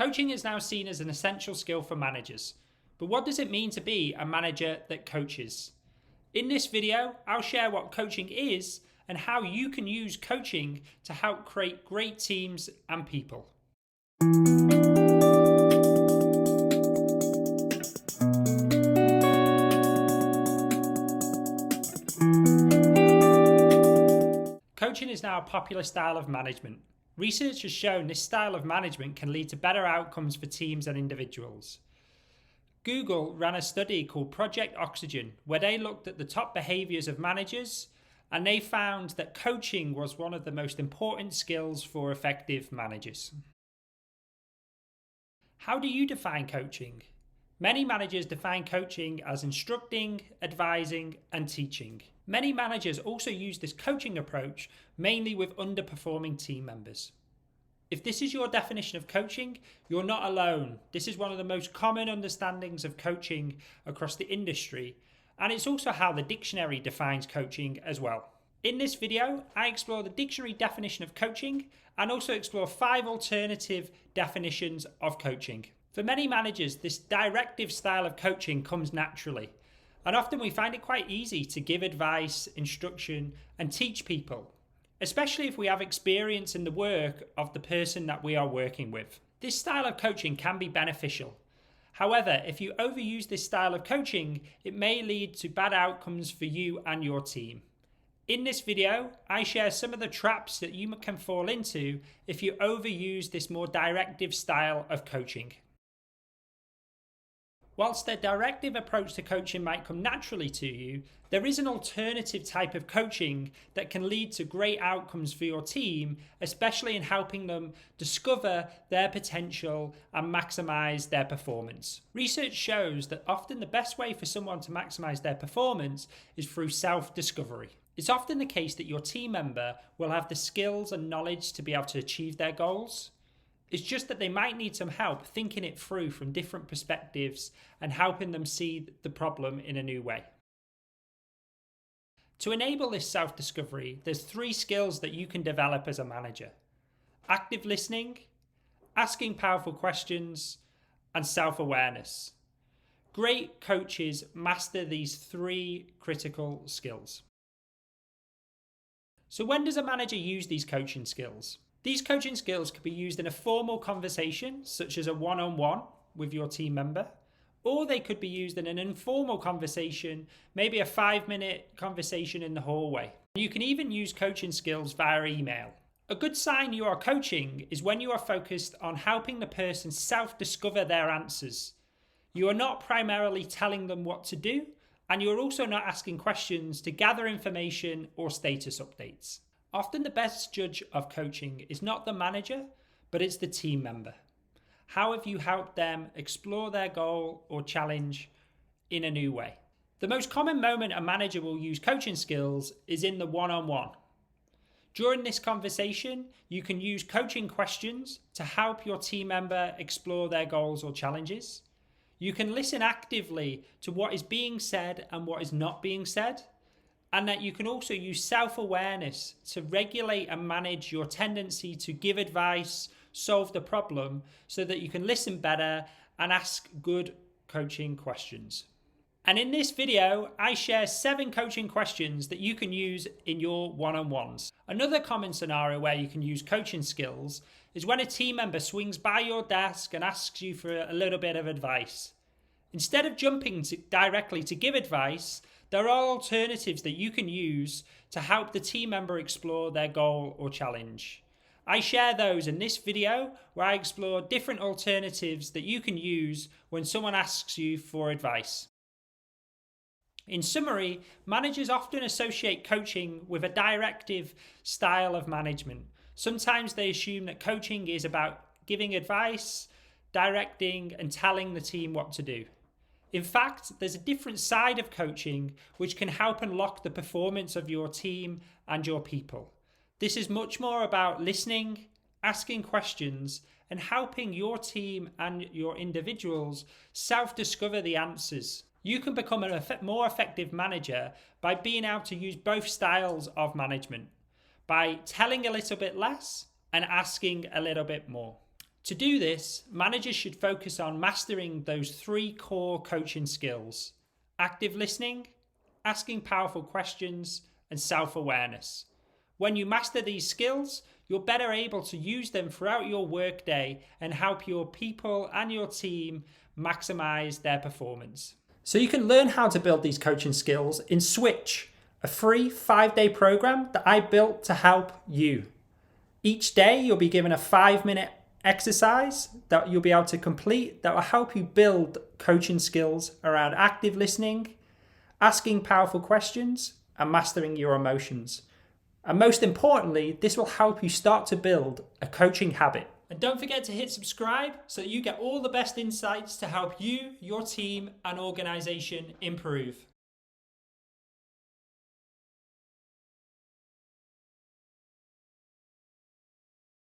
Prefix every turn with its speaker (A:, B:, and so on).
A: Coaching is now seen as an essential skill for managers. But what does it mean to be a manager that coaches? In this video, I'll share what coaching is and how you can use coaching to help create great teams and people. Coaching is now a popular style of management. Research has shown this style of management can lead to better outcomes for teams and individuals. Google ran a study called Project Oxygen, where they looked at the top behaviors of managers, and they found that coaching was one of the most important skills for effective managers. How do you define coaching? Many managers define coaching as instructing, advising, and teaching. Many managers also use this coaching approach mainly with underperforming team members. If this is your definition of coaching, you're not alone. This is one of the most common understandings of coaching across the industry, and it's also how the dictionary defines coaching as well. In this video, I explore the dictionary definition of coaching and also explore 5 alternative definitions of coaching. For many managers, this directive style of coaching comes naturally, and often we find it quite easy to give advice, instruction, and teach people, especially if we have experience in the work of the person that we are working with. This style of coaching can be beneficial. However, if you overuse this style of coaching, it may lead to bad outcomes for you and your team. In this video, I share some of the traps that you can fall into if you overuse this more directive style of coaching. Whilst the directive approach to coaching might come naturally to you, there is an alternative type of coaching that can lead to great outcomes for your team, especially in helping them discover their potential and maximize their performance. Research shows that often the best way for someone to maximize their performance is through self-discovery. It's often the case that your team member will have the skills and knowledge to be able to achieve their goals. It's just that they might need some help thinking it through from different perspectives and helping them see the problem in a new way. To enable this self-discovery, there's 3 skills that you can develop as a manager: active listening, asking powerful questions, and self-awareness. Great coaches master these 3 critical skills. So when does a manager use these coaching skills? These coaching skills could be used in a formal conversation, such as a one-on-one with your team member, or they could be used in an informal conversation, maybe a 5-minute conversation in the hallway. You can even use coaching skills via email. A good sign you are coaching is when you are focused on helping the person self-discover their answers. You are not primarily telling them what to do, and you're also not asking questions to gather information or status updates. Often the best judge of coaching is not the manager, but it's the team member. How have you helped them explore their goal or challenge in a new way? The most common moment a manager will use coaching skills is in the one-on-one. During this conversation, you can use coaching questions to help your team member explore their goals or challenges. You can listen actively to what is being said and what is not being said, and that you can also use self-awareness to regulate and manage your tendency to give advice, solve the problem, so that you can listen better and ask good coaching questions. And in this video, I share 7 coaching questions that you can use in your one-on-ones. Another common scenario where you can use coaching skills is when a team member swings by your desk and asks you for a little bit of advice. Instead of jumping directly to give advice, there are alternatives that you can use to help the team member explore their goal or challenge. I share those in this video where I explore different alternatives that you can use when someone asks you for advice. In summary, managers often associate coaching with a directive style of management. Sometimes they assume that coaching is about giving advice, directing, and telling the team what to do. In fact, there's a different side of coaching which can help unlock the performance of your team and your people. This is much more about listening, asking questions, and helping your team and your individuals self-discover the answers. You can become a more effective manager by being able to use both styles of management, by telling a little bit less and asking a little bit more. To do this, managers should focus on mastering those 3 core coaching skills: active listening, asking powerful questions, and self-awareness. When you master these skills, you're better able to use them throughout your workday and help your people and your team maximize their performance. So you can learn how to build these coaching skills in Switch, a free 5-day program that I built to help you. Each day you'll be given a 5-minute exercise that you'll be able to complete that will help you build coaching skills around active listening, asking powerful questions, and mastering your emotions. And most importantly, this will help you start to build a coaching habit. And don't forget to hit subscribe so that you get all the best insights to help you, your team, and organization improve.